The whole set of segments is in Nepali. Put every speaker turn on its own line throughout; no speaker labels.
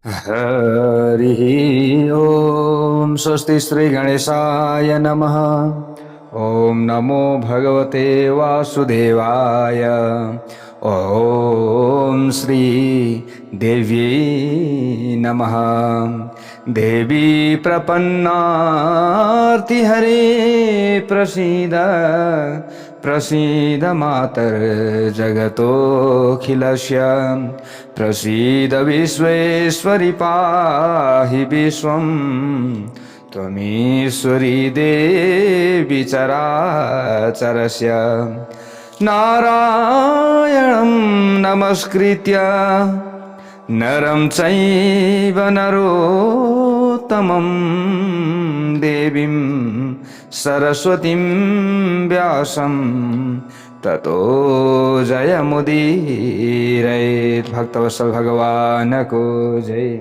हरिः ॐ स्वस्ति श्री गणेशाय नमः। ॐ नमो भगवते वासुदेवाय। ॐ श्री देव्यै नमः। देवी प्रपन्नार्तिहरे प्रसीद प्रसीद मातर्जगतोऽखिलस्य। प्रसीद विश्वेश्वरि पाहि विश्वं। त्वमीश्वरी देवी चराचरस्य। नारायणं नमस्कृत्य नरं चैव नरोत्तमं देवीं सरस्वतीं व्यासं ततो जयमुदीरयेत्। भक्तवत्सल भगवान को जय।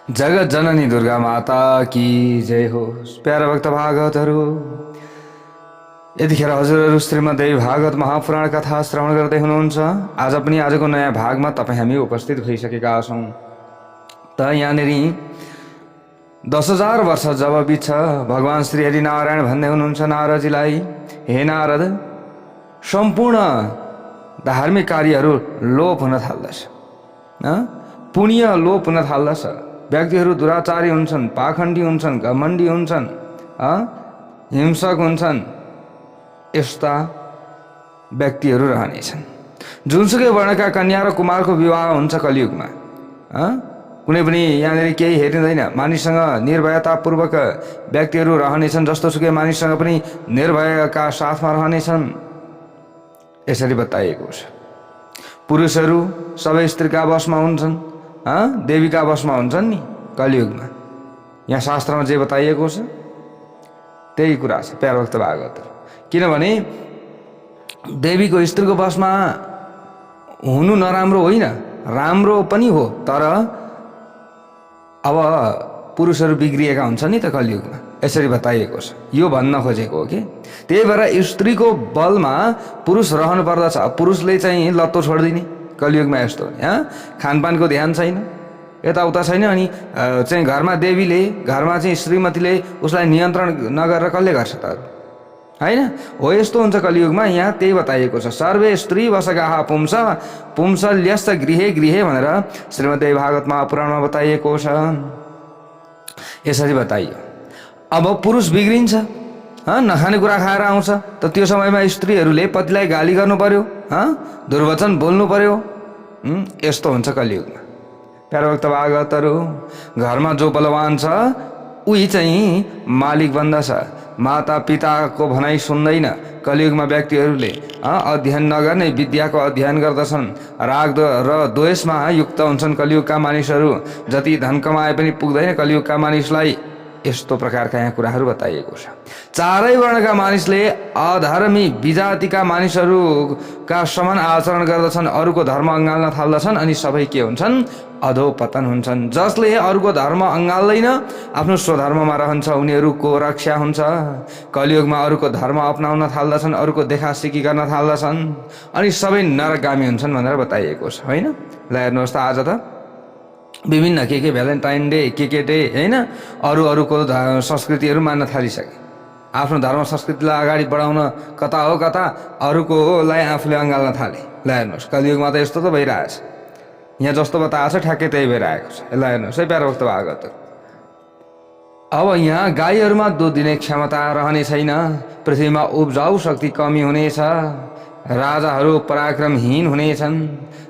जगत जननी दुर्गा माता की जय हो। प्यारा भक्त भागवतहरू, यतिखेर हजुरहरू श्रीमद्देवी भागवत महापुराण कथा श्रवण गर्दै हुनुहुन्छ। आज पनि आजको नयाँ भागमा तपाईँ हामी उपस्थित भइसकेका छौँ। त यहाँनिर 10,000 वर्ष जब बित्छ, भगवान श्री हरि नारायण भन्दै हुनुहुन्छ नारदजीलाई, हे नारद, सम्पूर्ण धार्मिक कार्यहरू लोप हुन थाल्दछ, पुण्य लोप हुन थाल्दछ। व्यक्तिहरू दुराचारी हुन्छन्, पाखण्डी हुन्छन्, घमण्डी हुन्छन्, हिंसक हुन्छन्। यस्ता व्यक्तिहरू रहनेछन्। जुनसुकै वर्णका कन्या र कुमारको विवाह हुन्छ कलियुगमा। कुनै पनि यहाँनिर केही हेरिँदैन। मानिससँग निर्भयतापूर्वक व्यक्तिहरू रहनेछन्, जस्तोसुकै मानिससँग पनि निर्भयका साथमा रहनेछन्। यसरी बताइएको छ। पुरुषहरू सबै स्त्रीका वशमा हुन्छन्, देवीका वशमा हुन्छन् नि कलियुगमा। यहाँ शास्त्रमा जे बताइएको छ त्यही कुरा छ प्यारो भक्त भागवत। किनभने देवीको स्त्रीको वशमा हुनु नराम्रो होइन, राम्रो पनि हो। तर अब पुरुषहरू बिग्रिएका हुन्छन् नि त कलियुगमा, यसरी बताइएको छ। यो भन्न खोजेको हो कि त्यही भएर स्त्रीको बलमा पुरुष रहनु पर्दछ। पुरुषले चाहिँ लत्तो छोडिदिने कलियुगमा यस्तो हो। खानपानको ध्यान छैन, यताउता छैन। अनि चाहिँ घरमा देवीले, घरमा चाहिँ श्रीमतीले उसलाई नियन्त्रण नगरेर कसले गर्छ त होइन? हो, यस्तो हुन्छ कलियुगमा। यहाँ त्यही बताइएको छ। सर्वे स्त्री वशगाः पुंस पुंसल्यश्च गृहे गृहे भनेर श्रीमद्देवी भागवत महापुराणमा बताइएको छ। यसरी बताइयो। अब पुरुष बिग्रिन्छ, नखाने कुरा खाएर आउँछ, त त्यो समयमा स्त्रीहरूले पतिलाई गाली गर्नु पर्यो, दुर्वचन बोल्नु पर्यो। यस्तो हुन्छ कलियुगमा। प्यारो भक्त भागवतहरू, घरमा जो बलवान छ उही चाहिँ मालिक बन्दछ। माता पिताको भनाइ सुन्दैन। कलियुगमा व्यक्तिहरूले अध्ययन नगर्ने विद्याको अध्ययन गर्दछन्। राग र द्वेषमा युक्त हुन्छन् कलियुगका मानिसहरू। जति धन कमाए पनि पुग्दैन कलियुगका मानिसलाई। यस्तो प्रकारका यहाँ कुराहरू बताइएको छ। चारै वर्णका मानिसले अधर्मी विजातिका मानिसहरूका समान आचरण गर्दछन्, अरूको धर्म अँगाल्न थाल्दछन्, अनि सबै के हुन्छन्? अधोपतन हुन्छन्। जसले अरूको धर्म अँगाल्दैन, आफ्नो स्वधर्ममा रहन्छ, उनीहरूको रक्षा हुन्छ। कलियुगमा अरूको धर्म अपनाउन थाल्दछन्, अरूको देखासिकी गर्न थाल्दछन्, अनि सबै नरकगामी हुन्छन् भनेर बताइएको छ, होइन? ल हेर्नुहोस् त, आज त विभिन्न के भ्यालेन्टाइन डे, के डे, होइन, अरूको संस्कृतिहरू मान्न थालिसके। आफ्नो धर्म संस्कृतिलाई अगाडि बढाउन कता हो कता अरूकोलाई आफूले अँगाल्न थाले। ल हेर्नुहोस्, कलियुगमा त यस्तो त भइरहेछ। यहाँ जस्तो बताएको छ ठ्याक्कै त्यही भइरहेको छ। ल हेर्नुहोस् है प्यारो भक्त भागवत। अब यहाँ गाईहरूमा दुध दिने क्षमता रहने छैन। पृथ्वीमा उब्जाउ शक्ति कमी हुनेछ। राजाहरू पराक्रमहीन हुनेछन्।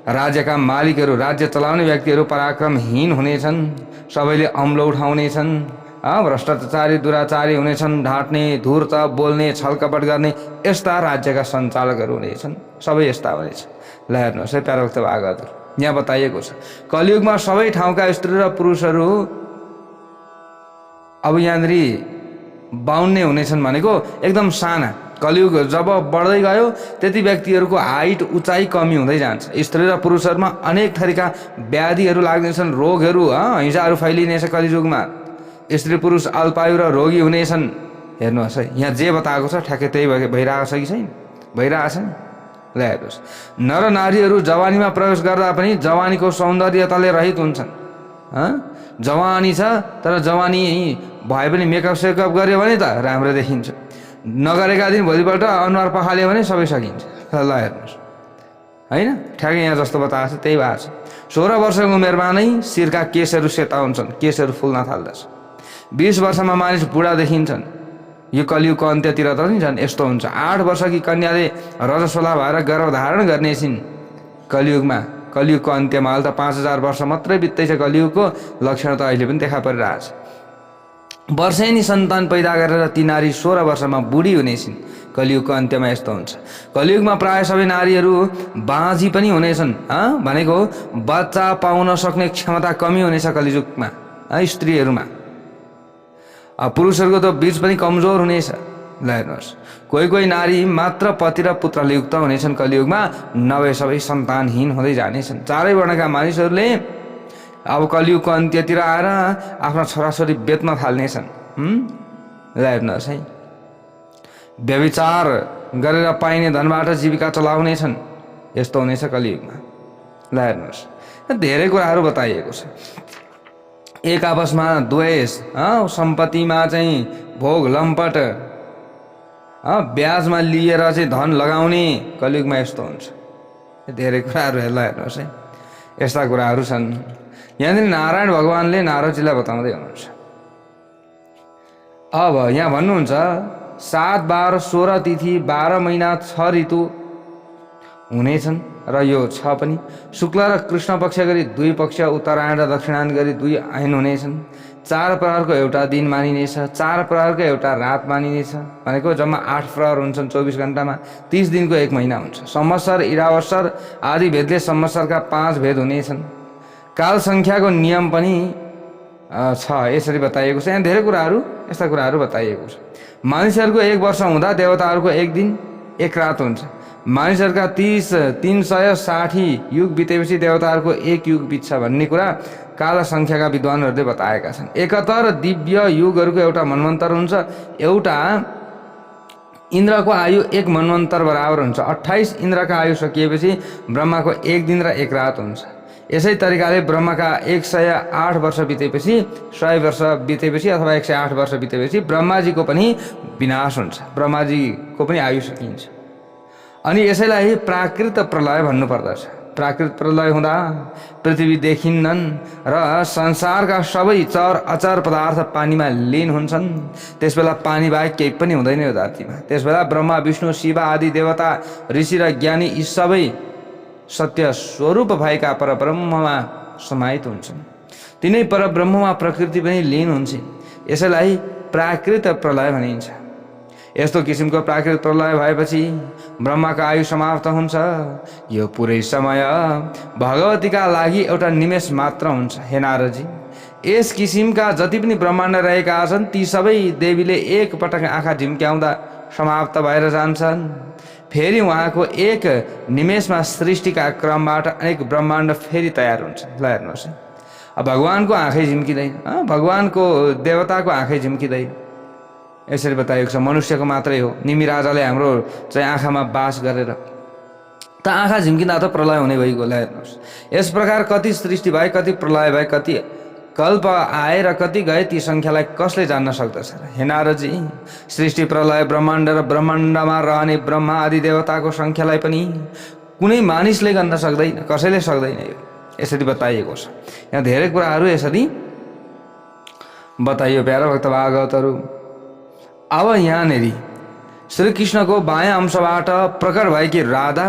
राज्यका मालिकहरू, राज्य चलाउने व्यक्तिहरू पराक्रमहीन हुनेछन्। सबैले अम्लो उठाउनेछन्। भ्रष्टाचारी दुराचारी हुनेछन्। ढाँट्ने, धूर्त बोल्ने, छलकपट गर्ने यस्ता राज्यका सञ्चालकहरू हुनेछन्। सबै यस्ता हुनेछ। ल हेर्नुहोस् है प्यारो भक्त भागवत, यहाँ बताइएको छ। कलियुगमा सबै ठाउँका स्त्री र पुरुषहरू अब यहाँनिर 52 हुनेछन् भनेको एकदम साना। कलियुग जब बढ्दै गयो त्यति व्यक्तिहरूको हाइट, उचाइ कमी हुँदै जान्छ। स्त्री र पुरुषहरूमा अनेक थरीका व्याधिहरू लाग्नेछन्, रोगहरू, हिंसाहरू फैलिनेछ कलियुगमा। स्त्री पुरुष अल्पायु र रोगी हुनेछन्। हेर्नुहोस् है, यहाँ जे बताएको छ ठ्याक्कै त्यही भइरहेको छ कि छैन? भइरहेछ नि। ल हेर्नुहोस्, नर नारीहरू जवानीमा प्रवेश गर्दा पनि जवानीको सौन्दर्यताले रहित हुन्छन्। जवानी छ तर जवानी भए पनि मेकअप सेकअप गऱ्यो भने त राम्रो देखिन्छ, नगरेका दिन भोलिपल्ट अनुहार पखाल्यो भने सबै सकिन्छ। ल हेर्नुहोस् होइन, ठ्याक्कै यहाँ जस्तो बताएको छ त्यही भएको छ। 16 वर्षको उमेरमा नै शिरका केसहरू सेता हुन्छन्, केसहरू फुल्न थाल्दछ। 20 वर्षमा मानिस बुढा देखिन्छन्। यो कलियुगको अन्त्यतिर त नि झन् यस्तो हुन्छ। 8 वर्षकी कन्याले रजस्वला भएर गर्भधारण गर्ने छिन् कलियुगमा। कलियुगको अन्त्यमा अहिले त 5000 वर्ष मात्रै बित्दैछ, कलियुगको लक्षण त अहिले पनि देखा परिरहेछ। वर्षेनी सन्तान पैदा गरेर ती नारी 16 वर्षमा बुढी हुनेछिन्। कलियुगको अन्त्यमा यस्तो हुन्छ। कलियुगमा प्राय सबै नारीहरू बाँझी पनि हुनेछन्। भनेको बच्चा पाउन सक्ने क्षमता कमी हुनेछ कलियुगमा स्त्रीहरूमा। पुरुषहरूको त बीज पनि कमजोर हुनेछ। ल हेर्नुहोस्, कोही कोही नारी मात्र पति र पुत्रले युक्त हुनेछन् कलियुगमा, नभए सबै सन्तानहीन हुँदै जानेछन्। चारै वर्णका मानिसहरूले अब कलियुगको अन्त्यतिर आएर आफ्ना छोराछोरी बेच्न थाल्नेछन्। ल हेर्नुहोस् है, व्यभिचार गरेर पाइने धनबाट जीविका चलाउनेछन्। यस्तो हुनेछ कलियुगमा। ल हेर्नुहोस्, धेरै कुराहरू बताइएको छ। एक आपसमा द्वेष, सम्पत्तिमा चाहिँ भोग लम्पट, ब्याजमा लिएर चाहिँ धन लगाउने, कलियुगमा यस्तो हुन्छ। धेरै कुराहरू हेर्नुहोस् है, यस्ता कुराहरू छन्। यहाँनिर नारायण भगवानले नारदजीलाई बताउँदै हुनुहुन्छ। अब यहाँ भन्नुहुन्छ 7, 12, 16 तिथि 12 महिना 6 ऋतु हुनेछन् र यो 6 पनि शुक्ल र कृष्ण पक्ष गरी 2 पक्ष, उत्तरायण र दक्षिणायन गरी 2 ऐन हुनेछन्। 4 प्रहरको एउटा दिन मानिनेछ, 4 प्रहरको एउटा रात मानिनेछ। भनेको जम्मा 8 प्रहर हुन्छन् 24 घण्टामा। 30 दिनको 1 महिना हुन्छ। संवत्सर, इरावत्सर आदि भेदले संवत्सरका 5 भेद हुनेछन्। काल सङ्ख्याको नियम पनि छ, यसरी बताइएको छ। यहाँ धेरै कुराहरू, यस्ता कुराहरू बताइएको छ। मानिसहरूको 1 वर्ष हुँदा देवताहरूको 1 दिन 1 रात हुन्छ। मानिसहरूका 360 युग बितेपछि देवताहरूको 1 युग बित्छ भन्ने कुरा काल सङ्ख्याका विद्वानहरूले बताएका छन्। 71 दिव्य युगहरूको एउटा मन्वन्तर हुन्छ। एउटा इन्द्रको आयु 1 मन्वन्तर बराबर हुन्छ। 28 इन्द्रका आयु सकिएपछि ब्रह्माको 1 दिन र 1 रात हुन्छ। यसै तरिकाले ब्रह्माका 108 वर्ष बितेपछि, 100 वर्ष बितेपछि अथवा 108 वर्ष बितेपछि ब्रह्माजीको पनि विनाश हुन्छ, ब्रह्माजीको पनि आयु सकिन्छ। अनि यसैलाई प्राकृत प्रलय भन्नुपर्दछ। प्राकृत प्रलय हुँदा पृथ्वी देखिन्नन् र संसारका सबै चर अचर पदार्थ पानीमा लीन हुन्छन्। त्यसबेला पानी बाहेक केही पनि हुँदैन यो धरतीमा। त्यसबेला ब्रह्मा, विष्णु, शिव आदि देवता, ऋषि र ज्ञानी यी सबै सत्य स्वरूप भएका परब्रह्ममा समाहित हुन्छन्। तिनै परब्रह्ममा प्रकृति पनि लीन हुन्छ। यसैलाई प्राकृत प्रलय भनिन्छ। यस्तो किसिमको प्राकृत प्रलय भएपछि ब्रह्माको आयु समाप्त हुन्छ। यो पुरै समय भगवतीका लागि एउटा निमेष मात्र हुन्छ। हे नारदजी, यस किसिमका जति पनि ब्रह्माण्ड रहेका छन् ती सबै देवीले एक पटक आँखा झिम्क्याउँदा समाप्त भएर जान्छन्। फेरि उहाँको 1 निमेषमा सृष्टिका क्रमबाट अनेक ब्रह्माण्ड फेरि तयार हुन्छ। ल हेर्नुहोस्, अब भगवानको आँखै झिम्किँदैन, भगवानको देवताको आँखै झिम्किँदैन। यसरी बताइएको छ। मनुष्यको मात्रै हो। निमि राजाले हाम्रो चाहिँ आँखामा बास गरेर त आँखा झिम्किँदा त प्रलय हुने भइगयो। ल हेर्नुहोस्, यस प्रकार कति सृष्टि भए, कति प्रलय भए, कति कल्प आए र कति गए, ती सङ्ख्यालाई कसले जान्न सक्दछ र? हे नारदजी, सृष्टि, प्रलय, ब्रह्माण्ड र ब्रह्माण्डमा रहने ब्रह्मा आदि देवताको सङ्ख्यालाई पनि कुनै मानिसले गन्न सक्दैन, कसैले सक्दैन। यो यसरी बताइएको छ। यहाँ धेरै कुराहरू यसरी बताइयो प्यारा भक्त भागवतहरू। अब यहाँनिर श्रीकृष्णको बायाँ अंशबाट प्रकट भएकी राधा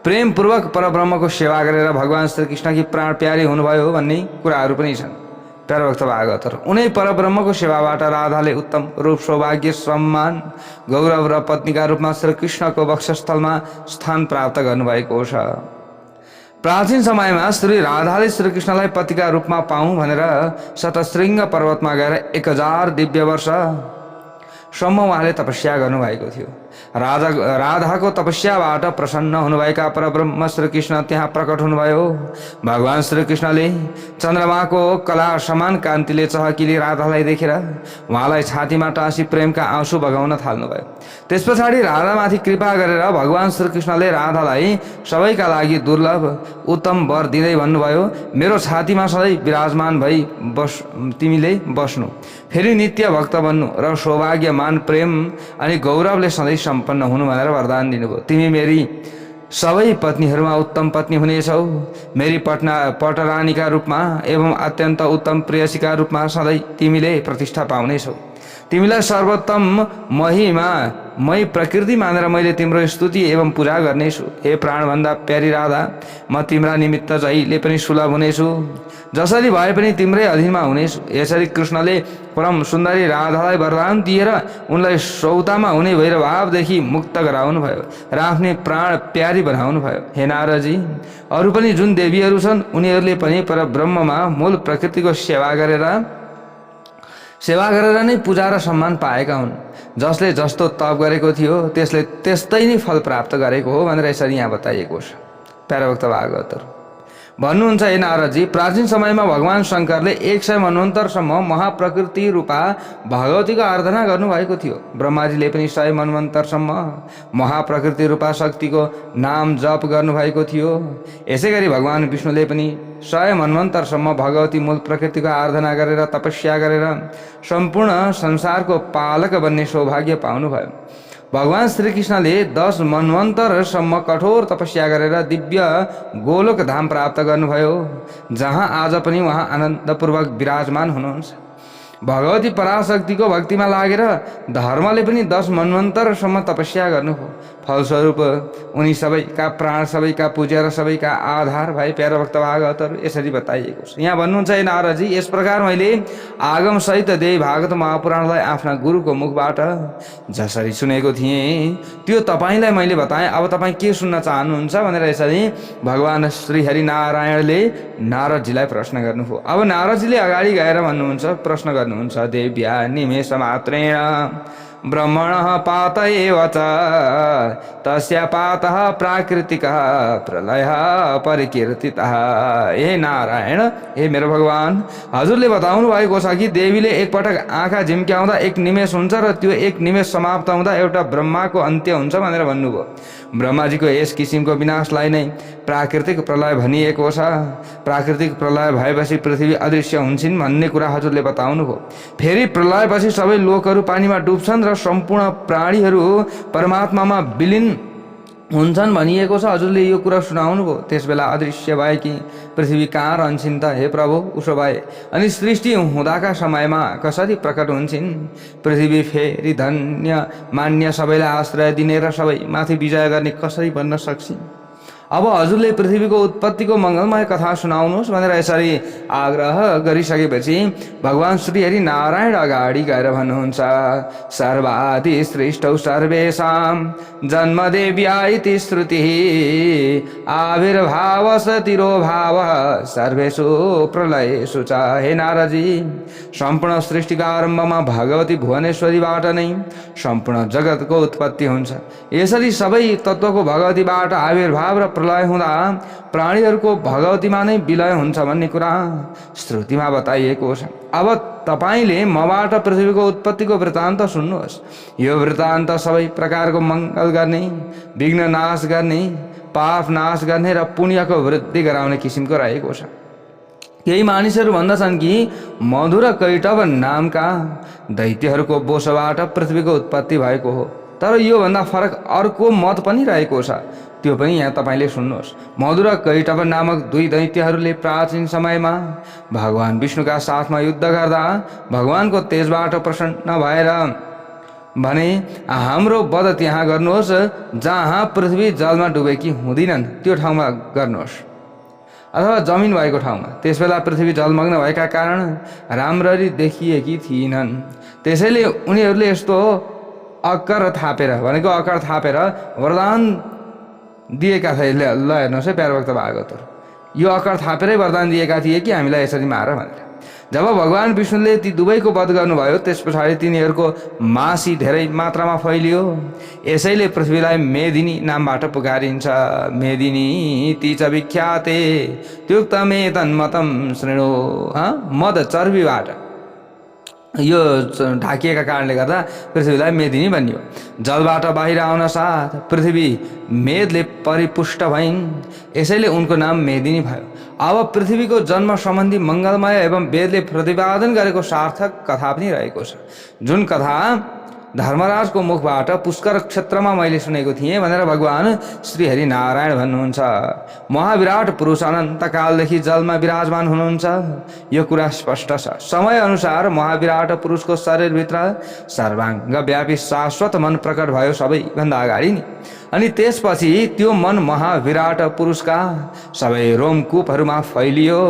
प्रेमपूर्वक परब्रह्मको सेवा गरेर भगवान श्रीकृष्णकी प्राण प्यारी हुनुभयो भन्ने कुराहरू पनि छन्। प्यारा भक्त भागवतहरू, उनै परब्रह्मको सेवाबाट राधाले उत्तम रूप, सौभाग्य, सम्मान, गौरव र पत्नीका रूपमा श्रीकृष्णको वक्षस्थलमा स्थान प्राप्त गर्नुभएको छ। प्राचीन समयमा श्री राधाले श्रीकृष्णलाई पतिका रूपमा पाऊँ भनेर शतशृङ्ग पर्वतमा गएर 1000 दिव्य वर्ष सम्म उहाँले तपस्या गर्नुभएको थियो। राधाको तपस्याबाट प्रसन्न हुनुभएका परब्रह्म श्रीकृष्ण त्यहाँ प्रकट हुनुभयो। भगवान श्रीकृष्णले चन्द्रमाको कला समान कान्तिले चहकिली राधालाई देखेर उहाँलाई छातीमा टाँसी प्रेमका आँसु बगाउन थाल्नुभयो। त्यस पछाडि राधामाथि कृपा गरेर भगवान श्रीकृष्णले राधालाई सबैका लागि दुर्लभ उत्तम वर दिँदै भन्नुभयो, मेरो छातीमा सधैँ विराजमान भई तिमीले बस्नु, फेरि नित्य भक्त बन्नु र सौभाग्यमान प्रेम अनि गौरवले सधैँ सम्पन्न हुनु भनेर वरदान दिनुभयो। तिमी मेरी सबै पत्नीहरूमा उत्तम पत्नी हुनेछौ, मेरी पटरानीका रूपमा एवं अत्यन्त उत्तम प्रेयसीका रूपमा सधैँ तिमीले प्रतिष्ठा पाउनेछौ। तिमीलाई सर्वोत्तम महिमा मै प्रकृति मानेर मैले तिम्रो स्तुति एवं पूजा गर्नेछु। हे प्राणभन्दा प्यारी राधा, म तिम्रा निमित्त जहिले पनि सुलभ हुनेछु, जसरी भए पनि तिम्रै अधीनमा हुनेछु। यसरी कृष्णले परम सुन्दरी राधालाई वरदान दिएर उनलाई सौतामा हुने भैरभावदेखि मुक्त गराउनु भयो र आफ्नै प्राण प्यारी बनाउनु भयो। हे नारदजी, अरू पनि जुन देवीहरू छन् उनीहरूले पनि परब्रह्ममा मूल प्रकृतिको सेवा गरेर नै पूजा र सम्मान पाएका हुन्। जसले जस्तो तप गरेको थियो त्यसले त्यस्तै नै फल प्राप्त गरेको हो भनेर यसरी यहाँ बताइएको छ। प्यारा भक्त भागवतहरू भन्नुहुन्छ, हे नारदजी, प्राचीन समयमा भगवान शङ्करले 100 मनवन्तरसम्म महाप्रकृति रूपा भगवतीको आराधना गर्नुभएको थियो। ब्रह्माजीले पनि 100 मनवन्तरसम्म महाप्रकृति रूपा शक्तिको नाम जप गर्नुभएको थियो। यसै गरी भगवान विष्णुले पनि 100 मनवन्तरसम्म भगवती मूल प्रकृतिको आराधना गरेर तपस्या गरेर सम्पूर्ण संसारको पालक बन्ने सौभाग्य पाउनुभयो। भगवान श्रीकृष्णले 10 मनवन्तरसम्म कठोर तपस्या गरेर दिव्य गोलोक धाम प्राप्त गर्नुभयो, जहाँ आज पनि उहाँ आनन्दपूर्वक विराजमान हुनुहुन्छ। भगवती पराशक्तिको भक्तिमा लागेर धर्मले पनि 10 मनवन्तरसम्म तपस्या गर्नुभयो। फलस्वरूप उनी सबैका प्राण, सबैका पूज्य र सबैका आधार भए। प्यारा भक्त भागवतहरू यसरी बताइएको छ। यहाँ भन्नुहुन्छ, हे नारदजी, यस प्रकार मैले आगम सहित देवी भागवत महापुराणलाई आफ्ना गुरुको मुखबाट जसरी सुनेको थिएँ त्यो तपाईँलाई मैले बताएँ। अब तपाईँ के सुन्न चाहनुहुन्छ भनेर यसरी भगवान श्री हरिनारायणले नारदजीलाई प्रश्न गर्नुभयो। अब नारदजीले अगाडि गएर भन्नुहुन्छ, प्रश्न गर्नुहुन्छ, देव्या निमेष मात्रेण ब्रह्मणः पात एव च तस्य पातः प्राकृतिकः प्रलयः परिकीर्तितः। हे नारायण, हे मेरो भगवान, हजुरले बताउनु भएको छ कि देवीले एकपटक आँखा झिम्क्याउँदा 1 निमेष हुन्छ र त्यो 1 निमेष समाप्त हुँदा एउटा ब्रह्माको अन्त्य हुन्छ भनेर भन्नुभयो। ब्रह्माजीको यस किसिमको विनाशलाई नै प्राकृतिक प्रलय भनिएको छ। प्राकृतिक प्रलय भएपछि पृथ्वी अदृश्य हुन्छन् भन्ने कुरा हजुरले बताउनुभयो। फेरि प्रलयपछि सबै लोकहरू पानीमा डुब्छन् र सम्पूर्ण प्राणीहरू परमात्मामा विलीन हुन्छन् भनिएको छ। हजुरले यो कुरा सुनाउनु भयो। त्यसबेला अदृश्य भएकी पृथ्वी कहाँ रहन्छन् त हे प्रभु? उसो भए अनि सृष्टि हुँदाका समयमा कसरी प्रकट हुन्छन्? पृथ्वी फेरि धन्य मान्य सबैलाई आश्रय दिने र सबै माथि विजय गर्ने कसरी बन्न सक्छन्? अब हजुरले पृथ्वीको उत्पत्तिको मङ्गलमय कथा सुनाउनुहोस् भनेर यसरी आग्रह गरिसकेपछि भगवान श्री हरि नारायण अगाडि गएर भन्नुहुन्छ, सर्वादि सृष्टौ सर्वेषां जन्मदेव्या इति श्रुतिः आविर्भावस तिरोभावः सर्वेषु प्रलयेषु च। हे नारदजी, सम्पूर्ण सृष्टिको आरम्भमा भगवती भुवनेश्वरीबाट नै सम्पूर्ण जगतको उत्पत्ति हुन्छ। यसरी सबै तत्त्वको भगवतीबाट आविर्भाव र प्रलय हुँदा प्राणीहरूको भगवतीमा नै विलय हुन्छ भन्ने कुरा श्रुतिमा बताइएको छ। अब तपाईले मबाट पृथ्वीको उत्पत्तिको वृत्तान्त सुन्नुहोस्। यो वृत्तान्त सबै प्रकारको मङ्गल गर्ने, विघ्न नाश गर्ने, पाप नाश गर्ने र पुण्यको वृद्धि गराउने किसिमको रहेको छ। केही मानिसहरू भन्दछन् कि मधु र कैटभ नामका दैत्यहरूको बोसोबाट पृथ्वीको उत्पत्ति भएको हो। तर यो भन्दा फरक अर्को मत पनि रहेको छ, त्यो पनि यहाँ तपाईले सुन्नुहोस्। मधु र कैटभ नामक 2 दैत्यहरूले प्राचीन समयमा भगवान विष्णुका साथमा युद्ध गर्दा भगवानको तेजबाट प्रसन्न भएर भने, हाम्रो वध त्यहाँ गर्नुहोस् जहाँ पृथ्वी जलमा डुबेकी हुँदिनन्, त्यो ठाउँमा गर्नुहोस्, अथवा जमिन भएको ठाउँमा। त्यसबेला पृथ्वी जलमग्न भएका कारण राम्ररी देखिएकी थिएनन्। त्यसैले उनीहरूले यस्तो अक्कर थापेर भनेको अक्कर थापेर वरदान दिएका थिए। ल हेर्नुहोस् है प्यारा भक्त भागवतहरू, यो अक्कर थापेरै वरदान दिएका थिए कि हामीलाई यसरी मार भनेर। जब भगवान विष्णुले ती दुवैको वध गर्नुभयो त्यस पछाडि तिनीहरूको मासी धेरै मात्रामा फैलियो। यसैले पृथ्वीलाई मेदिनी नामबाट पुकारिन्छ। मेदिनी ती च विख्याते त्युक्तमे तन्मतं शृणु। मद चर्बीबाट यो ढाकिएका कारणले गर्दा पृथ्वीलाई मेदिनी भनियो। जलबाट बाहिर आउन साथ पृथ्वी मेदले परिपुष्ट भइन्, यसैले उनको नाम मेदिनी भयो। अब पृथ्वीको जन्म सम्बन्धी मङ्गलमय एवं वेदले प्रतिपादन गरेको सार्थक कथा पनि रहेको छ, जुन कथा धर्मराजको मुखबाट पुष्कर क्षेत्रमा मैले सुनेको थिएँ भनेर भगवान श्री हरि नारायण भन्नुहुन्छ। महाविराट पुरुष अनन्त कालदेखि जलमा विराजमान हुनुहुन्छ, यो कुरा स्पष्ट छ। समय अनुसार महाविराट पुरुषको शरीरभित्र सर्वाङ्ग व्यापी शाश्वत मन प्रकट भयो सबैभन्दा अगाडि नि। अनि त्यसपछि त्यो मन महाविराट पुरुषका सबै रोमकूपहरूमा फैलियो।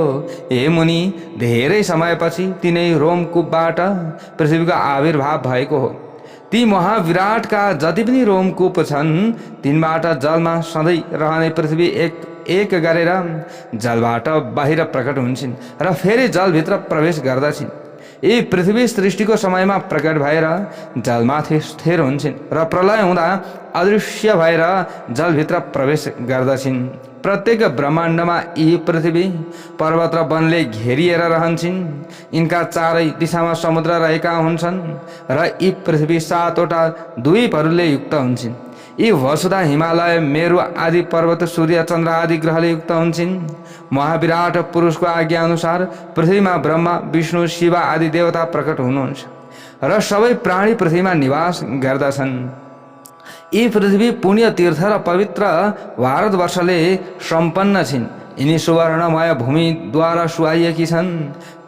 हे मुनि, धेरै समयपछि तिनै रोमकूपबाट पृथ्वीको आविर्भाव भएको हो। ती महाविराटका जति पनि रोमकूप छन् तिनबाट जलमा सधैँ रहने पृथ्वी एक एक गरेर जलबाट बाहिर प्रकट हुन्छन् र फेरि जलभित्र प्रवेश गर्दछन्। यी पृथ्वी सृष्टिको समयमा प्रकट भएर जलमाथि स्थिर हुन्छन् र प्रलय हुँदा अदृश्य भएर जलभित्र प्रवेश गर्दछन्। प्रत्येक ब्रह्माण्डमा यी पृथ्वी पर्वत र वनले घेरिएर रहन्छन्। यिनका चारै दिशामा समुद्र रहेका हुन्छन् र यी पृथ्वी 7 वटा द्वीपहरूले युक्त हुन्छन्। यी वसुधा, हिमालय, मेरु आदि पर्वत, सूर्य, चन्द्र आदि ग्रहले युक्त हुन्छन्। महाविराट पुरुषको आज्ञा अनुसार पृथ्वीमा ब्रह्मा, विष्णु, शिव आदि देवता प्रकट हुनुहुन्छ र सबै प्राणी पृथ्वीमा निवास गर्दछन्। यी पृथ्वी पुण्य तीर्थ र पवित्र भारतवर्षले सम्पन्न छिन्। यिनी सुवर्णमय भूमिद्वारा सुहाइएकी छन्।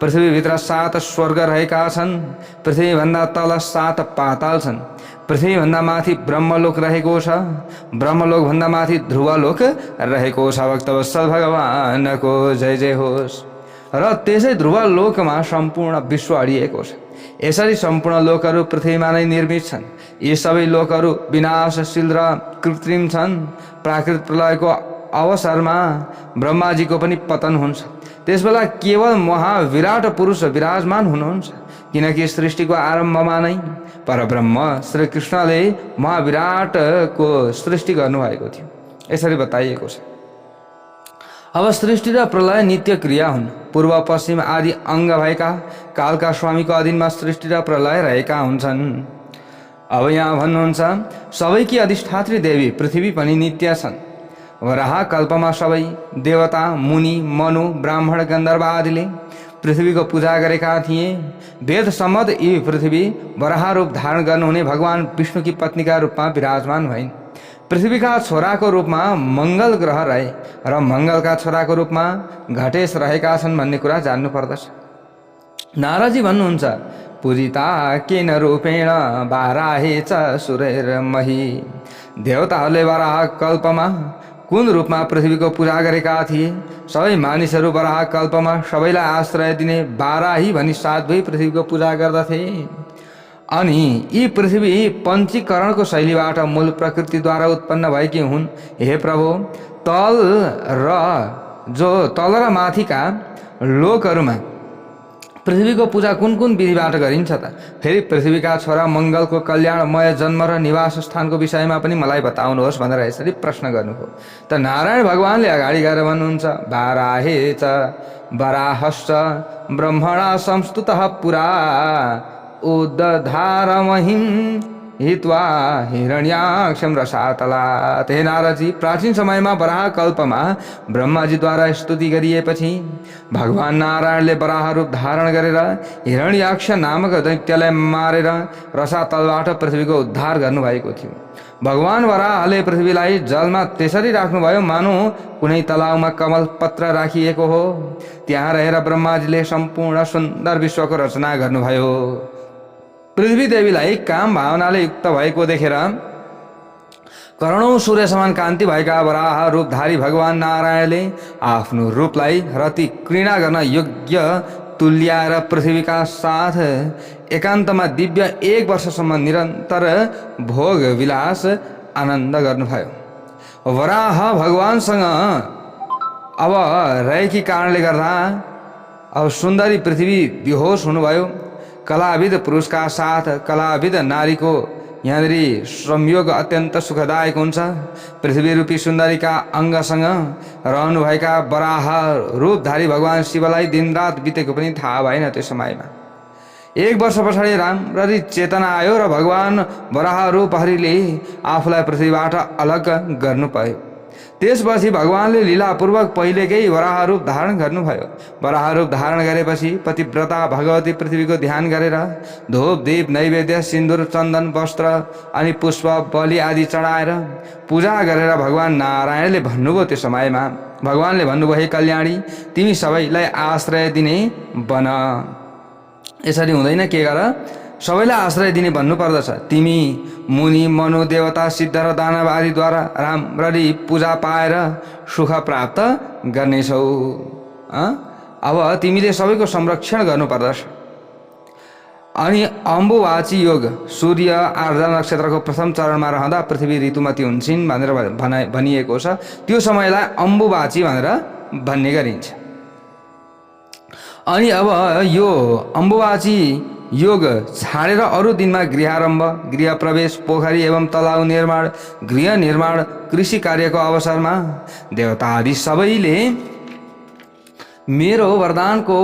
पृथ्वीभित्र 7 स्वर्ग रहेका छन्। पृथ्वीभन्दा तल 7 पाताल छन्। पृथ्वीभन्दा माथि ब्रह्मलोक रहेको छ। ब्रह्मलोकभन्दा माथि ध्रुवलोक रहेको छ। भक्तवत्सल भगवानको जय जय होस्। र त्यसै ध्रुवलोकमा सम्पूर्ण विश्व अडिएको छ। यसरी सम्पूर्ण लोकहरू पृथ्वीमा नै निर्मित छन्। यी सबै लोकहरू विनाशशील र कृत्रिम छन्। प्राकृतिक प्रलयको अवसरमा ब्रह्माजीको पनि पतन हुन्छ। त्यसबेला केवल महाविराट पुरुष विराजमान हुनुहुन्छ, किनकि सृष्टिको आरम्भमा नै परब्रह्म श्री कृष्णले महाविराटको सृष्टि गर्नुभएको थियो, यसरी बताइएको छ। अब सृष्टि र प्रलय नित्य क्रिया हुन्। पूर्व पश्चिम आदि अङ्ग भएका कालका स्वामीको अधीनमा सृष्टि र प्रलय रहेका हुन्छन्। अब यहाँ भन्नुहुन्छ, सबैकी अधिष्ठात्री देवी पृथ्वी पनि नित्य छन्। वराह कल्पमा सबै देवता, मुनि, मनु, ब्राह्मण, गन्धर्व आदिले पृथ्वीको पूजा गरेका थिए। वेद सम्मत यी पृथ्वी वराह रूप धारण गर्नुहुने भगवान विष्णुकी पत्नीका रूपमा विराजमान भइन्। पृथ्वीका छोराको रूपमा मङ्गल ग्रह रहे र मङ्गलका छोराको रूपमा घटेश रहेका छन् भन्ने कुरा जान्नु पर्दछ। नारदजी भन्नुहुन्छ, पूजिता केन रूपेण वाराहे च सुरैर्मही। देवताहरूले वराह कल्पमा कुन रूपमा पृथ्वीको पूजा गरेका थिए। सबै मानिसहरू वराह कल्पमा सबैलाई आश्रय दिने वाराही भनी साध्वी पृथ्वीको पूजा गर्दथे। अनि यी पृथ्वी पञ्चीकरणको शैलीबाट मूल प्रकृतिद्वारा उत्पन्न भएकी हुन्। हे प्रभु, तल र माथिका लोकहरूमा पृथ्वीको पूजा कुन कुन विधिबाट गरिन्छ त? फेरि पृथ्वीका छोरा मङ्गलको कल्याणमय जन्म र निवास स्थानको विषयमा पनि मलाई बताउनुहोस् भनेर यसरी प्रश्न गर्नुभयो। त नारायण भगवानले अगाडि गएर भन्नुहुन्छ, वाराहे च वराहश्च ब्रह्मणा संस्तुतः पुरा उद्धारमहिं हित्वा हिरण्याक्षं रसातलात्। हे नारदजी, प्राचीन समयमा वराह कल्पमा ब्रह्माजीद्वारा स्तुति गरिएपछि भगवान नारायणले वराह रूप धारण गरेर हिरण्याक्ष नामक दैत्यलाई मारेर रसातलबाट पृथ्वीको उद्धार गर्नुभएको थियो। भगवान वराहले पृथ्वीलाई जलमा त्यसरी राख्नुभयो मानो कुनै तलाउमा कमल पत्र राखिएको हो। त्यहाँ रहेर ब्रह्माजीले सम्पूर्ण सुन्दर विश्वको रचना गर्नुभयो। पृथ्वी देवीलाई काम भावनाले युक्त भएको देखेर करोडौं सूर्य समान कान्ति भएका वराह रूपधारी भगवान नारायणले आफ्नो रूपलाई रति घृणा गर्न योग्य तुल्याएर पृथ्वीका साथ एकान्तमा दिव्य 1 वर्षसम्म निरन्तर भोग विलास आनन्द गर्नुभयो। वराह भगवानसँग अब रहेकी कारणले गर्दा अब सुन्दरी पृथ्वी बेहोस हुनुभयो। कलाविद पुरुषका साथ कलाविद नारीको यहाँनिर संयोग अत्यन्त सुखदायक हुन्छ। पृथ्वी रूपी सुन्दरीका अङ्गसँग रहनुभएका वराह रूपधारी भगवान शिवलाई दिनरात बितेको पनि थाहा भएन। त्यो समयमा 1 वर्ष पछाडि राम्ररी चेतना आयो र भगवान वराह रूपहरीले आफूलाई पृथ्वीबाट अलग गर्नु पर्यो। त्यसपछि भगवानले लीलापूर्वक पहिलेकै वराह रूप धारण गर्नुभयो। वराह रूप धारण गरेपछि पतिव्रता भगवती पृथ्वीको ध्यान गरेर धूप दीप नैवेद्य सिन्दूर चन्दन वस्त्र अनि पुष्प बलि आदि चढाएर पूजा गरेर भगवान नारायणले भन्नुभयो। त्यो समयमा भगवानले भन्नुभयो, हे कल्याणी, तिमी सबैलाई आश्रय दिने बन। यसरी हुँदैन, के गर, सबैलाई आश्रय दिने भन्नुपर्दछ। तिमी मुनि मनु देवता सिद्ध र दानव आदिद्वारा राम्ररी पूजा पाएर सुख प्राप्त गर्नेछौ। अब तिमीले सबैको संरक्षण गर्नुपर्दछ। अनि अम्बुवाची योग सूर्य आर्द्रा नक्षत्रको प्रथम चरणमा रहँदा पृथ्वी ऋतुमती हुन्छन् भनेर भनिएको छ। त्यो समयलाई अम्बुवाची भनेर भन्ने गरिन्छ। अनि अब यो अम्बुवाची योग छाडेर अरू दिनमा गृहारम्भ, गृह प्रवेश, पोखरी एवं तलाउ निर्माण, गृह निर्माण, कृषि कार्यको अवसरमा देवता आदि सबैले मेरो वरदानको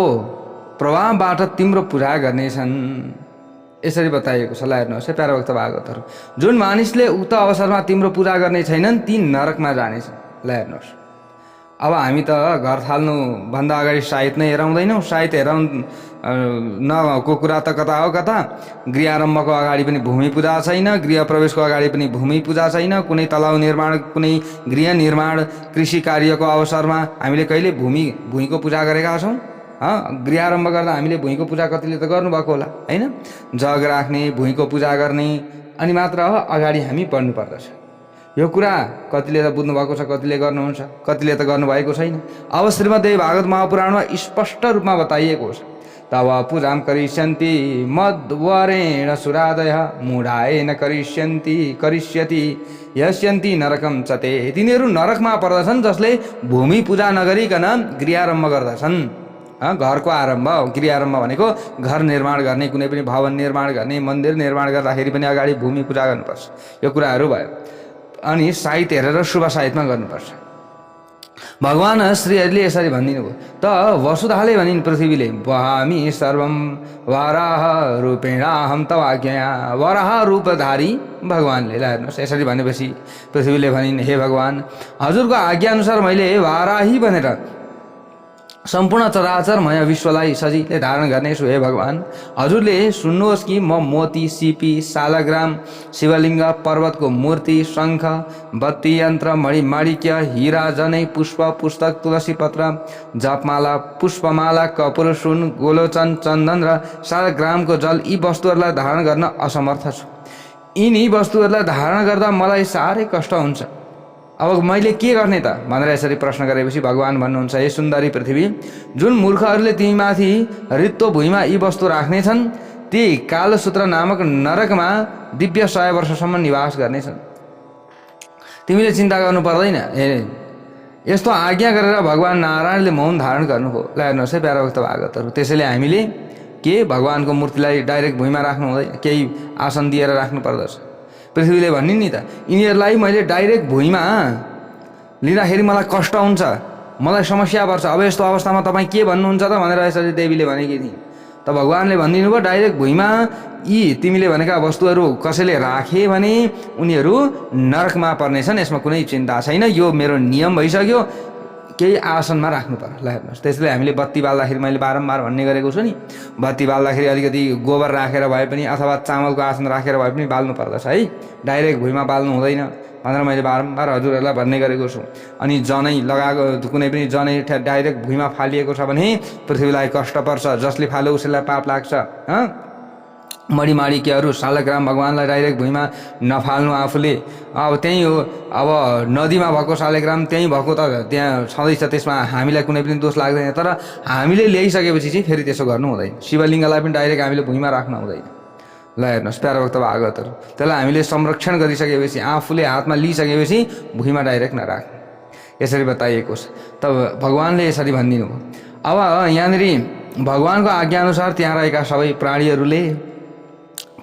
प्रभावबाट तिम्रो पूजा गर्नेछन्। यसरी बताइएको छ। ल हेर्नुहोस् है प्यारा भक्त भागवतहरू, जुन मानिसले उक्त अवसरमा तिम्रो पूजा गर्ने छैनन् ती नरकमा जानेछन्। ल हेर्नुहोस्, अब हामी त घर थाल्नु भन्दा अगाडि साइत नै हेराउँदैनौँ। साइत नको कुरा त कता हो कता। गृह आरम्भको अगाडि पनि भूमि पूजा छैन, गृह प्रवेशको अगाडि पनि भूमि पूजा छैन, कुनै तलाउ निर्माण, कुनै गृह निर्माण, कृषि कार्यको अवसरमा हामीले कहिले भूमिको पूजा गरेका छौँ? गृह आरम्भ गर्दा हामीले भूमिको पूजा कतिले त गर्नुभएको होला हैन? जग राख्ने, भूमिको पूजा गर्ने, अनि मात्र अगाडि हामी बढ्नु पर्दछ। यो कुरा कतिले त बुझ्नु भएको छ, कतिले गर्नुहुन्छ, कतिले त गर्नुभएको छैन। अब श्रीमद्देवी भागवत महापुराणमा स्पष्ट रूपमा बताइएको छ, तव पूजां करिष्यन्ति मद्वरेण सुरादय मूढाएन करिष्यति यस्यन्ति नरकं चते। तिनीहरू नरकमा पर्दछन् जसले भूमि पूजा नगरिकन गृहारम्भ गर्दछन्। घरको आरम्भ, गृहारम्भ भनेको घर निर्माण गर्ने, कुनै पनि भवन निर्माण गर्ने, मन्दिर निर्माण गर्दाखेरि पनि अगाडि भूमि पूजा गर्नुपर्छ। यो कुराहरू भयो। अनि साइत हेरेर शुभ साइतमा गर्नुपर्छ। भगवान श्रीहरिले यसरी भनिदिनु भयो। त वसुधाले भनिन् पृथ्वीले, वहामि सर्वं वराह रूपेणाहं तव आज्ञया। वराह रूपधारी भगवानले, ल हेर्नुहोस्, यसरी भनेपछि पृथ्वीले भनिन्, हे भगवान, हजुरको आज्ञा अनुसार मैले वाराही भनेर सम्पूर्ण चराचरमय विश्वलाई सजिलै धारण गर्नेछु। हे भगवान, हजुरले सुन्नुहोस् कि म मोती, सिपी, सालग्राम, शिवलिङ्ग, पर्वतको मूर्ति, शङ्ख, बत्ती यन्त्र, मणिमाणिक्य, हीरा, जनै, पुष्प, पुस्तक, तुलसी पत्र, जपमाला, पुष्पमाला, कपुर, सुन, गोलोचन, चन्दन र सालग्रामको जल, यी वस्तुहरूलाई धारण गर्न असमर्थ छु। यिनी वस्तुहरूलाई धारण गर्दा मलाई साह्रै कष्ट हुन्छ। अब मैले के गर्ने त भनेर यसरी प्रश्न गरेपछि भगवान भन्नुहुन्छ, हे सुन्दरी पृथ्वी, जुन मूर्खहरूले तिमीमाथि रित्तो भुइँमा यी वस्तु राख्नेछन् ती कालसूत्र नामक नरकमा दिव्य 100 वर्षसम्म निवास गर्नेछन्। तिमीले चिन्ता गर्नु पर्दैन। यस्तो आज्ञा गरेर भगवान नारायणले मौन धारण गर्नुभयो। ल हेर्नुहोस् है प्यारा भक्त भागवतहरू, त्यसैले हामीले के भगवानको मूर्तिलाई डाइरेक्ट भुइँमा राख्नु हुँदैन, केही आसन दिएर राख्नु पर्दछ। पृथ्वीले भनिन् नि त, यिनीहरूलाई मैले डाइरेक्ट भुइँमा लिँदाखेरि मलाई कष्ट हुन्छ, मलाई समस्या पर्छ। अब यस्तो अवस्थामा तपाईँ के भन्नुहुन्छ त भनेर यसरी देवीले भनेकी थिइन्। त भगवानले भनिदिनु भयो, डाइरेक्ट भुइँमा यी तिमीले भनेका वस्तुहरू कसैले राखे भने उनीहरू नरकमा पर्नेछन्। यसमा कुनै चिन्ता छैन, यो मेरो नियम भइसक्यो, केही आसनमा राख्नु पर्यो। ल हेर्नुहोस्, त्यसैले हामीले बत्ती बाल्दाखेरि मैले बारम्बार भन्ने गरेको छु नि, बत्ती बाल्दाखेरि अलिकति गोबर राखेर भए पनि अथवा चामलको आसन राखेर भए पनि बाल्नु पर्दछ है, डाइरेक्ट भुइँमा बाल्नु हुँदैन भनेर मैले बारम्बार हजुरहरूलाई भन्ने गरेको छु। अनि जनै लगाएको, कुनै पनि जनै डाइरेक्ट भुइँमा फालिएको छ भने पृथ्वीलाई कष्ट पर्छ, जसले फाल्यो उसैलाई पाप लाग्छ। मणिमाणिक्यहरू, सालग्राम भगवानलाई डाइरेक्ट भुइँमा नफाल्नु आफूले। अब त्यही हो, अब नदीमा भएको सालग्राम त्यहीँ भएको त त्यहाँ छँदैछ, त्यसमा हामीलाई कुनै पनि दोष लाग्दैन। तर हामीले ल्याइसकेपछि चाहिँ फेरि त्यसो गर्नु हुँदैन। शिवलिङ्गलाई पनि डाइरेक्ट हामीले भुइँमा राख्नु हुँदैन। ल हेर्नुहोस् प्यारा भक्त भागवतहरू, त्यसलाई हामीले संरक्षण गरिसकेपछि, आफूले हातमा लिइसकेपछि भुइँमा डाइरेक्ट नराख्नु, यसरी बताइएको छ। तब भगवानले यसरी भनिदिनु भयो। अब यहाँनिर भगवानको आज्ञाअनुसार त्यहाँ रहेका सबै प्राणीहरूले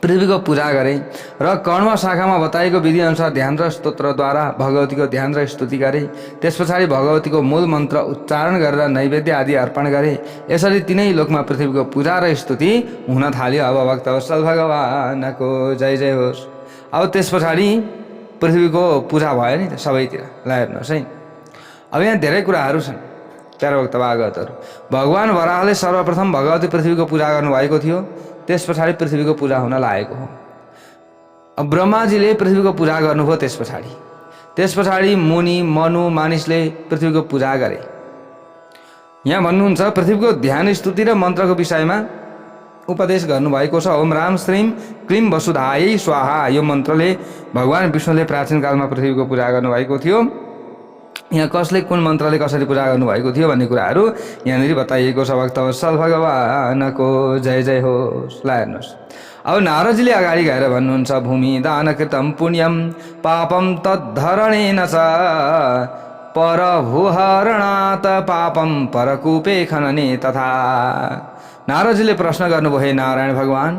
पृथ्वीको पूजा गरे र कर्म शाखामा बताइएको विधिअनुसार ध्यान र स्तोत्रद्वारा भगवतीको ध्यान र स्तुति गरे। त्यस पछाडि भगवतीको मूल मन्त्र उच्चारण गरेर नैवेद्य आदि अर्पण गरे। यसरी तिनै लोकमा पृथ्वीको पूजा र स्तुति हुन थाल्यो। अब भक्तवत्सल भगवानको जय जय होस्। अब त्यस पछाडि पृथ्वीको पूजा भयो नि त सबैतिर। ल हेर्नुहोस् है, अब यहाँ धेरै कुराहरू छन् प्यारा भक्त भागवतहरू। भगवान वराहले सर्वप्रथम भगवती पृथ्वीको पूजा गर्नुभएको थियो, त्यस पछाडि पृथ्वीको पूजा हुन लागेको हो। अब ब्रह्माजीले पृथ्वीको पूजा गर्नुभयो, त्यस पछाडि मुनि मनु मानिसले पृथ्वीको पूजा गरे। यहाँ भन्नुहुन्छ पृथ्वीको ध्यान स्तुति र मन्त्रको विषयमा उपदेश गर्नुभएको छ। ओम राम श्रीम क्लीम वसुधायै स्वाहा, यो मन्त्रले भगवान विष्णुले प्राचीन कालमा पृथ्वीको पूजा गर्नुभएको थियो। यहाँ कसले कुन मन्त्रले कसरी पूजा गर्नुभएको थियो भन्ने कुराहरू यहाँनिर बताइएको छ। भक्तवत्सल भगवानको जय जय होस्। ल हेर्नुहोस्, अब नारदजीले अगाडि गएर भन्नुहुन्छ भूमि दानकृतम पुण्यम पापम तद्धरणेन च परभूहरणात् पापम परकूपे खनने तथा। नारदजीले प्रश्न गर्नुभयो, हे नारायण भगवान,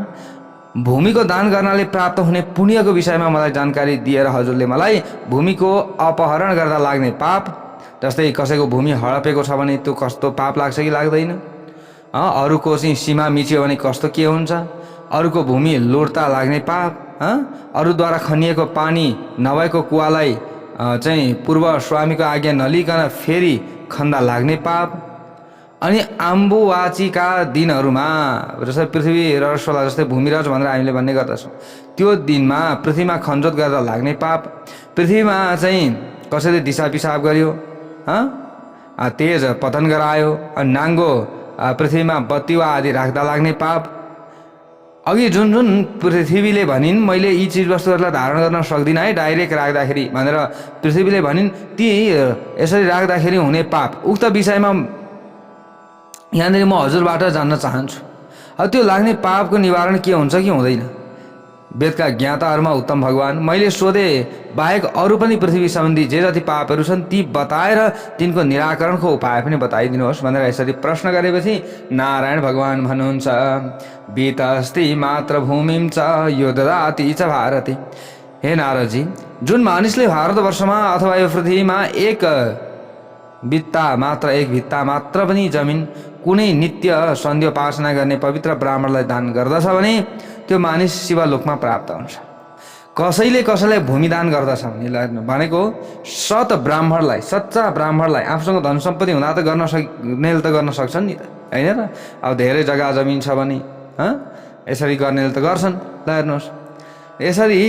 भूमिको दान गर्नाले प्राप्त हुने पुण्यको विषयमा मलाई जानकारी दिएर हजुरले मलाई भूमिको अपहरण गर्दा लाग्ने पाप, जस्तै कसैको भूमि हडपेको छ भने त्यो कस्तो पाप लाग्छ कि लाग्दैन, अरूको चाहिँ सीमा मिच्यो भने कस्तो के हुन्छ, अरूको भूमि लुट्दा लाग्ने पाप, अरूद्वारा खनिएको पानी नभएको कुवालाई चाहिँ पूर्व स्वामीको आज्ञा नलिकन फेरि खन्दा लाग्ने पाप, अनि आम्बुवाचीका दिनहरूमा जस्तै पृथ्वी रजस्वला जस्तै भूमिरज भनेर हामीले भन्ने गर्दछौँ, त्यो दिनमा पृथ्वीमा खनजोत गर्दा लाग्ने पाप, पृथ्वीमा चाहिँ कसैले दिशा पिसाब गर्यो, तेज पतन गरायो, नाङ्गो पृथ्वीमा बत्ती वा आदि राख्दा लाग्ने पाप, अघि जुन जुन पृथ्वीले भनिन् मैले यी चिजवस्तुहरूलाई धारण गर्न सक्दिनँ है डाइरेक्ट राख्दाखेरि भनेर पृथ्वीले भनिन्, ती यसरी राख्दाखेरि हुने पाप, उक्त विषयमा यहाँनिर म हजुरबाट जान्न चाहन्छु। अब त्यो लाग्ने पापको निवारण के हुन्छ कि हुँदैन? वेदका ज्ञाताहरूमा उत्तम भगवान मैले सोधे बाहेक अरू पनि पृथ्वी सम्बन्धी जे जति पापहरू छन् ती बताएर तिनको निराकरणको उपाय पनि बताइदिनुहोस् भनेर यसरी प्रश्न गरेपछि नारायण भगवान भन्नुहुन्छ बीतस्ति मात्र भूमिम च यो ददाति च भारती। हे नारदजी, जुन मानिसले भारतवर्षमा अथवा यो पृथ्वीमा एक भित्ता मात्र पनि जमिन कुनै नित्य सन्ध्योपासना गर्ने पवित्र ब्राह्मणलाई दान गर्दछ भने त्यो मानिस शिवलोकमा प्राप्त हुन्छ। कसैले कसैलाई भूमि दान गर्दछ भनेको सत ब्राह्मणलाई, सच्चा ब्राह्मणलाई, आफूसँग धन सम्पत्ति हुँदा त गर्न सक्छन् नि त, होइन र? अब धेरै जग्गा जमिन छ भने यसरी गर्नेले त गर्छन्। ल हेर्नुहोस्, यसरी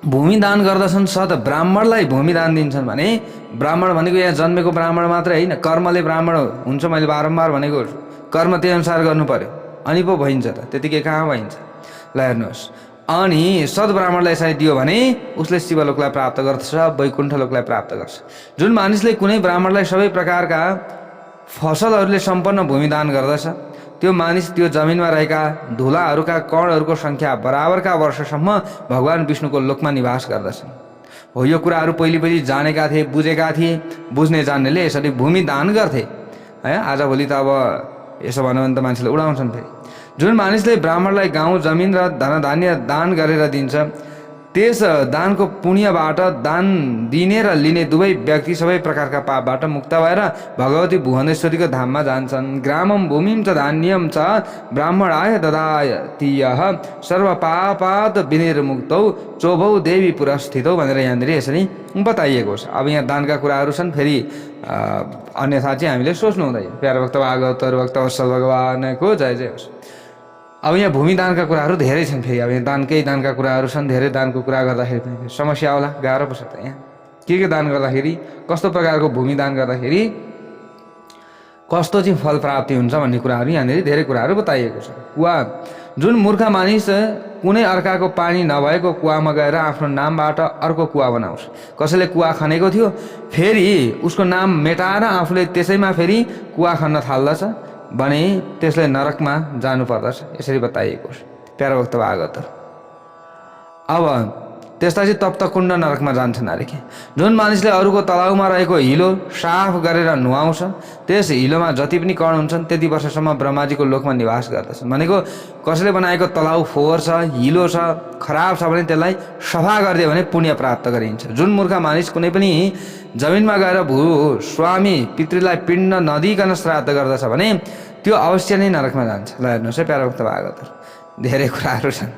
भूमि दान गर्दछन्, सत ब्राह्मणलाई भूमि दान दिन्छन् भने ब्राह्मण भनेको यहाँ जन्मेको ब्राह्मण मात्रै होइन, कर्मले ब्राह्मण हुन्छ। मैले बारम्बार भनेको कर्म त्यही अनुसार गर्नु पर्यो अनि पो भइन्छ त, त्यतिकै कहाँ भइन्छ? ल हेर्नुहोस्, अनि सद ब्राह्मणलाई यसरी दियो भने उसले शिवलोकलाई प्राप्त गर्दछ, वैकुण्ठ लोकलाई प्राप्त गर्छ। जुन मानिसले कुनै ब्राह्मणलाई सबै प्रकारका फसलहरूले सम्पन्न भूमि दान गर्दछ त्यो मानिस त्यो जमिनमा रहेका धुलाहरूका कणहरूको सङ्ख्या बराबरका वर्षसम्म भगवान विष्णुको लोकमा निवास गर्दछन्। हो, यो कुराहरू पहिले जानेका थिए, बुझेका थिए। बुझ्ने जान्नेले यसरी भूमि दान गर्थे है। आजभोलि त अब यसो भन्यो भने त मान्छेले उडाउँछन्। फेरि जुन मानिसले ब्राह्मणलाई गाउँ जमिन र धनधान्य दान गरेर दिन्छ त्यस दानको पुण्यबाट दान दिने र लिने दुवै व्यक्ति सबै प्रकारका पापबाट मुक्त भएर भगवती भुवनेश्वरीको धाममा जान्छन्। ग्रामम भूमिम च धान्यम च ब्राह्मणाय ददाति यः सर्व पापात् विनिर्मुक्तौ चोभौ देवी पुरस्थितौ भनेर यहाँनिर यसरी बताइएको छ। अब यहाँ दानका कुराहरू छन्, फेरि अन्यथा चाहिँ हामीले सोच्नु हुँदैन। प्यारा भक्त भागवतहरू भक्तवत्सल भगवानको जय जय होस्। अब यहाँ भूमिदानका कुराहरू धेरै छन्। फेरि अब यहाँ दानका कुराहरू छन्, धेरै दानको कुरा गर्दाखेरि पनि समस्या होला, गाह्रो पर्छ त। यहाँ के दान गर्दाखेरि, कस्तो प्रकारको भूमिदान गर्दाखेरि कस्तो चाहिँ फल प्राप्ति हुन्छ भन्ने कुराहरू यहाँनिर धेरै कुराहरू बताइएको छ। कुवा, जुन मूर्ख मानिस कुनै अर्काको पानी नभएको कुवामा गएर आफ्नो नामबाट अर्को कुवा बनाउँछ। कसैले कुवा खनेको थियो, फेरि उसको नाम मेटाएर आफूले त्यसैमा फेरि कुवा खन्न थाल्दछ भने त्यसले नरकमा जानु पर्दछ, यसरी बताइएको छ प्यारा भक्त भागवत। अब त्यसपछि तप्त कुण्ड नरकमा जान्छन् अरे के। जुन मानिसले अरूको तलाउमा रहेको हिलो साफ गरेर नुहाउँछ त्यस हिलोमा जति पनि कण हुन्छन् त्यति वर्षसम्म ब्रह्माजीको लोकमा निवास गर्दछन्। भनेको कसैले बनाएको तलाउ फोहोर छ, हिलो छ, खराब छ भने त्यसलाई सफा गरिदियो भने पुण्य प्राप्त गरिन्छ। जुन मूर्ख मानिस कुनै पनि जमिनमा गएर भूस्वामी पितृलाई पिण्ड नदिइकन श्राद्ध गर्दछ भने त्यो अवश्य नै नरकमा जान्छ। ल हेर्नुहोस् है प्यारा भक्त भागवतहरू, धेरै कुराहरू छन्।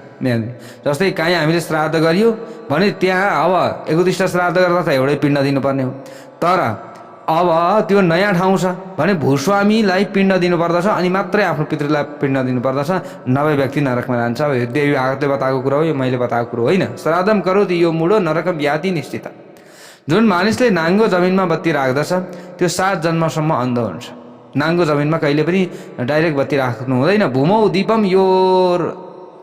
जस्तै काहीँ हामीले श्राद्ध गरियो भने त्यहाँ अब एकउद्दिष्ट श्राद्ध गर्दा त एउटै पिण्ड दिनुपर्ने हो, तर अब त्यो नयाँ ठाउँ छ भने भूस्वामीलाई पिण्ड दिनुपर्दछ अनि मात्रै आफ्नो पितृलाई पिण्ड दिनुपर्दछ, नभए व्यक्ति नरकमा जान्छ। अब देवी भागवतले बताएको कुरा हो, यो मैले बताएको कुरो होइन। श्राद्धम करोति यो मूढो नरकम याति निश्चित। जुन मानिसले नाङ्गो जमिनमा बत्ती राख्दछ त्यो 7 जन्मसम्म अन्ध हुन्छ। नाङ्गो जमिनमा कहिले पनि डाइरेक्ट बत्ती राख्नु हुँदैन। भूमौ दीपम यो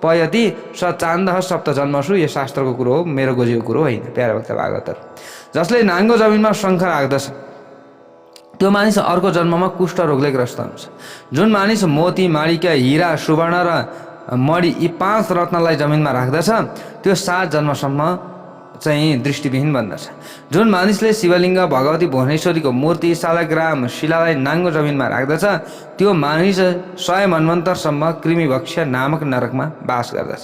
पयति स चान्दह सप्त जन्मसु, यो शास्त्रको कुरो हो, मेरो गोजीको कुरो होइन प्यारा भक्त भागवतहरू। जसले नाङ्गो जमिनमा शङ्ख राख्दछ त्यो मानिस अर्को जन्ममा कुष्ठ रोगले ग्रस्त हुन्छ। जुन मानिस मोती, माणिक्य, हिरा, सुवर्ण र मणि यी 5 रत्नलाई जमिनमा राख्दछ त्यो 7 जन्मसम्म चाहिँ दृष्टिविहीन बन्दछ। जुन मानिसले शिवलिङ्ग, भगवती भुवनेश्वरीको मूर्ति, शालग्राम शिलालाई नाङ्गो जमिनमा राख्दछ त्यो मानिस 100 मन्वन्तरसम्म कृमिभक्ष्य नामक नरकमा बास गर्दछ।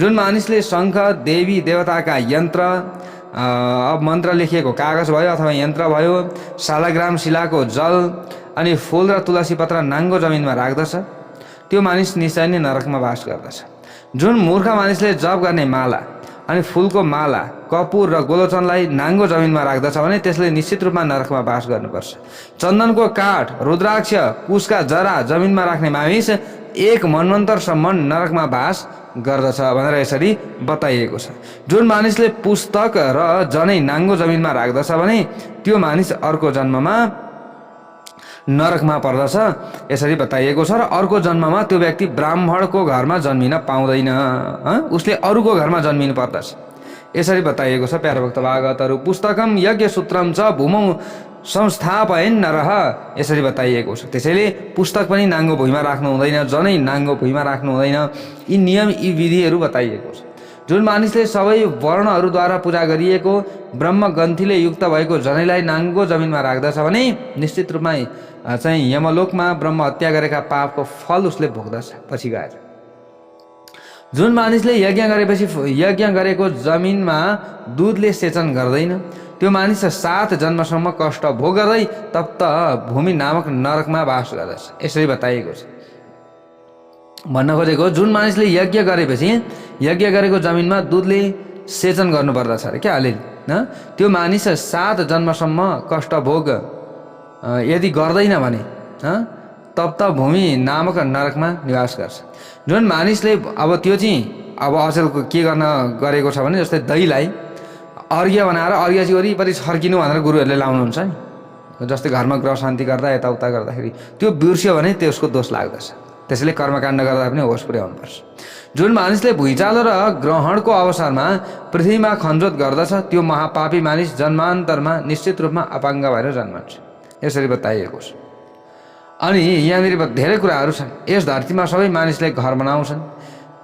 जुन मानिसले शङ्ख, देवी देवताका यन्त्र, अब मन्त्र लेखिएको कागज भयो अथवा यन्त्र भयो, शालग्राम शिलाको जल अनि फुल र तुलसी पत्र नाङ्गो जमिनमा राख्दछ त्यो मानिस निश्चय नै नरकमा बास गर्दछ। जुन मूर्ख मानिसले जप गर्ने माला अनि फुलको माला, कपुर र गोलोचनलाई नाङ्गो जमिनमा राख्दछ भने त्यसले निश्चित रूपमा नरकमा बास गर्नुपर्छ। चन्दनको काठ, रुद्राक्ष, कुशका जरा जमिनमा राख्ने मानिस 1 मन्वन्तरसम्म नरकमा बास गर्दछ भनेर यसरी बताइएको छ। जुन मानिसले पुस्तक र जनै नाङ्गो जमिनमा राख्दछ भने त्यो मानिस अर्को जन्ममा नरकमा पर्दछ यसरी बताइएको छ। र अर्को जन्ममा त्यो व्यक्ति ब्राह्मणको घरमा जन्मिन पाउँदैन, उसले अरूको घरमा जन्मिनु पर्दछ यसरी बताइएको छ प्यारा भक्त भागवतहरू। पुस्तकम यज्ञ सूत्रम च भूमौ संस्थापयन् नरः यसरी बताइएको छ। त्यसैले पुस्तक पनि नाङ्गो भुइँमा राख्नु हुँदैन, जनै नाङ्गो भुइँमा राख्नु हुँदैन। यी नियम, यी विधिहरू बताइएको छ। जुन मानिसले सबै वर्णहरूद्वारा पूजा गरिएको ब्रह्मग्रन्थीले युक्त भएको जनैलाई नाङ्गो जमिनमा राख्दछ भने निश्चित रूपमा चाहिँ यमलोकमा ब्रह्म हत्या गरेका पापको फल उसले भोग्दछ पछि गएर। जुन मानिसले यज्ञ गरेपछि यज्ञ गरेको जमिनमा दुधले सेचन गर्दैन त्यो मानिस 7 जन्मसम्म कष्ट भोग गर्दै तप्त भूमि नामक नरकमा बास गर्दछ यसरी बताइएको छ। भन्न खोजेको जुन मानिसले यज्ञ गरेपछि यज्ञ गरेको जमिनमा दुधले सेचन गर्नुपर्दछ अरे क्या अलिअलि, त्यो मानिस 7 जन्मसम्म कष्ट भोग यदि गर्दैन भने तप्त भूमि नामक नरकमा निवास गर्छ। जुन मानिसले अब त्यो चाहिँ अब अचेल के गर्न गरेको छ भने जस्तै दहीलाई अर्घ्य बनाएर अर्घ्य चाहिँ वरिपरि छर्किनु भनेर गुरुहरूले लाउनुहुन्छ नि, जस्तै घरमा ग्रह शान्ति गर्दा यताउता गर्दाखेरि त्यो बिर्स्यो भने त्यसको दोष लाग्दछ। त्यसैले कर्मकाण्ड गर्दा पनि होस पुर्याउनुपर्छ। जुन मानिसले भुइँचालो र ग्रहणको अवसरमा पृथ्वीमा खनजोत गर्दछ त्यो महापापी मानिस जन्मान्तरमा निश्चित रूपमा अपाङ्ग भएर जन्मन्छ यसरी बताइएको छ। अनि यहाँनिर धेरै कुराहरू छन्। यस धरतीमा सबै मानिसले घर बनाउँछन्,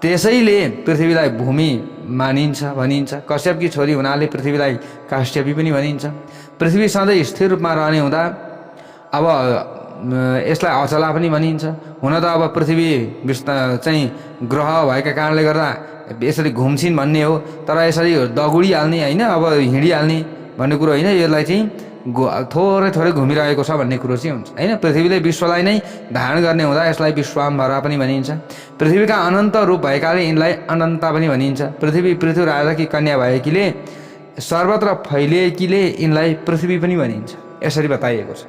त्यसैले पृथ्वीलाई भूमि मानिन्छ भनिन्छ। कश्यपकी छोरी हुनाले पृथ्वीलाई काश्यपी पनि भनिन्छ। पृथ्वी सधैँ स्थिर रूपमा रहने हुँदा अब यसलाई अचला पनि भनिन्छ। हुन त अब पृथ्वी चाहिँ ग्रह भएका कारणले गर्दा यसरी घुम्छिन् भन्ने हो, तर यसरी दगुडिहाल्ने होइन, अब हिँडिहाल्ने भन्ने कुरो होइन। यसलाई चाहिँ थोरै थोरै घुमिरहेको छ भन्ने कुरो चाहिँ हुन्छ होइन। पृथ्वीले विश्वलाई नै धारण गर्ने हुँदा यसलाई विश्वाम्भरा पनि भनिन्छ। पृथ्वीका अनन्त रूप भएकाले यिनलाई अनन्ता पनि भनिन्छ। पृथ्वी पृथ्वी राजाकी कन्या भएकीले सर्वत्र फैलिएकीले यिनलाई पृथ्वी पनि भनिन्छ यसरी बताइएको छ।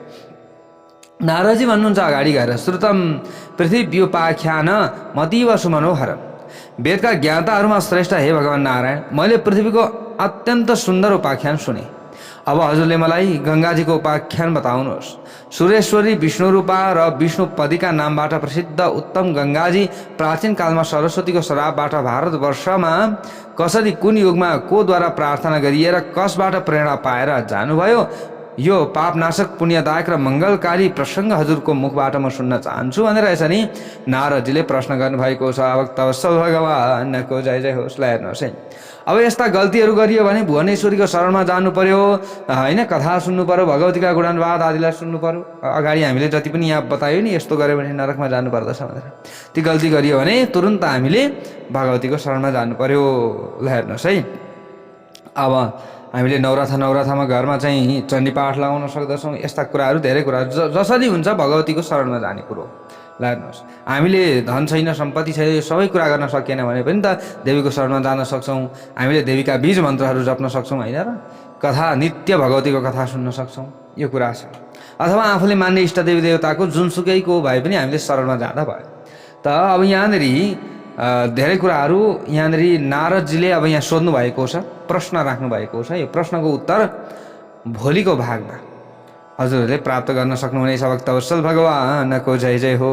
नारदजी भन्नुहुन्छ अगाडि गएर श्रुतम पृथ्व्युपाख्यान मतीव सुमनोहर। वेदका ज्ञाताहरूमा श्रेष्ठ हे भगवान् नारायण, मैले पृथ्वीको अत्यन्त सुन्दर उपाख्यान सुने। अब हजुरले मलाई गङ्गाजीको उपाख्यान बताउनुहोस्। सुरेश्वरी विष्णुरूपा र विष्णुपदिका नामबाट प्रसिद्ध उत्तम गङ्गाजी प्राचीन कालमा सरस्वतीको श्रापबाट भारतवर्षमा कसरी कुन युगमा कोद्वारा प्रार्थना गरिएर कसबाट प्रेरणा पाएर जानुभयो यो पापनाशक पुण्यदायक र मङ्गलकारी प्रसङ्ग हजुरको मुखबाट म सुन्न चाहन्छु भनेर यसरी नारदजीले प्रश्न गर्नुभएको छ। अब तवसल भगवानको जय जय होस्। ल हेर्नुहोस् है, अब यस्ता गल्तीहरू गरियो भने भुवनेश्वरीको शरणमा जानु पर्यो होइन, कथा सुन्नु पर्यो, भगवतीका गुणानुवाद आदिलाई सुन्नु पर्यो। अगाडि हामीले जति पनि यहाँ बतायो नि यस्तो गऱ्यो भने नरकमा जानु पर्दछ भनेर, ती गल्ती गरियो भने तुरुन्त हामीले भगवतीको शरणमा जानु पर्यो। ल हेर्नुहोस् है, अब हामीले नवरथामा घरमा चाहिँ चण्डी पाठ लगाउन सक्दछौँ। यस्ता कुराहरू धेरै कुराहरू जसरी हुन्छ भगवतीको शरणमा जाने कुरो। ल हेर्नुहोस्, हामीले धन छैन, सम्पत्ति छैन, यो सबै कुरा गर्न सकिएन भने पनि त देवीको शरणमा जान सक्छौँ। हामीले देवीका बीज मन्त्रहरू जप्न सक्छौँ होइन र, कथा नित्य भगवतीको कथा सुन्न सक्छौँ, यो कुरा छ। अथवा आफूले मान्ने इष्टदेवी देवताको जुनसुकैको भए पनि हामीले शरणमा जाँदा भयो। त अब यहाँनिर धेरै कुराहरू यहाँनिर नारदजीले अब यहाँ सोध्नु भएको छ, प्रश्न राख्नु भएको छ। यो प्रश्नको उत्तर भोलिको भागमा हजुरहरूले प्राप्त गर्न सक्नुहुनेछ। भक्तवत्सल भगवानको जय जय हो।